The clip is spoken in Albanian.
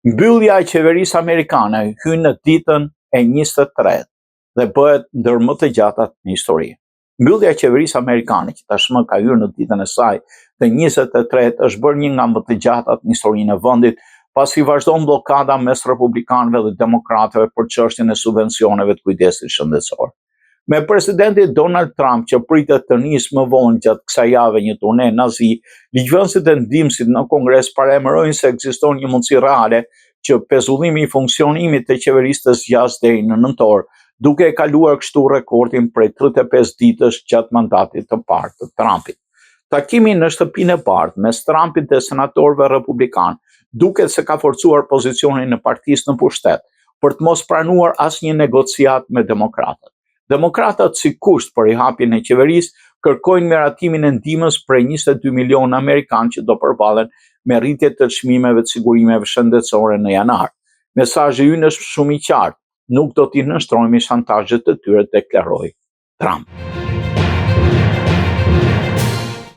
Mbyllja e qeverisë amerikane hyn në ditën e 23 dhe bëhet ndër më të gjatat në histori. Mbyllja e qeverisë amerikane, që tashmë ka hyrë në ditën e saj të 23, është bërë një nga më të gjatat në historinë e vendit, pasi vazhdon bllokada mes republikanëve dhe demokratëve për çështjen e subvencioneve të kujdesit shëndetësor. Me presidenti Donald Trump që pritet të nisë më vonë gjatë kësaj jave një turne nazi, ligjvënësit e ndihmësit në Kongres paremërojnë se ekziston një mundësi reale që pezullimi i funksionimit të qeverisë të zgjasë deri në nëntor, duke e kaluar kështu rekordin prej 35 ditësh gjatë mandatit të parë të Trumpit. Takimi në shtëpinë e bardhë mes Trumpit dhe senatorëve republikanë duket se ka forcuar pozicionin e partisë në pushtet për të mos pranuar asnjë negociat me demokratët. Demokratat si kusht për rihapjen e qeverisë kërkojnë miratimin e ndihmës prej 22 milionë amerikanë që do përballen me rritje të çmimeve të sigurimeve shëndetësore në janar. Mesazhi ynë është shumë i qartë, nuk do t'i nënshtrojmë shantazhet të tyre, deklaroi Trump.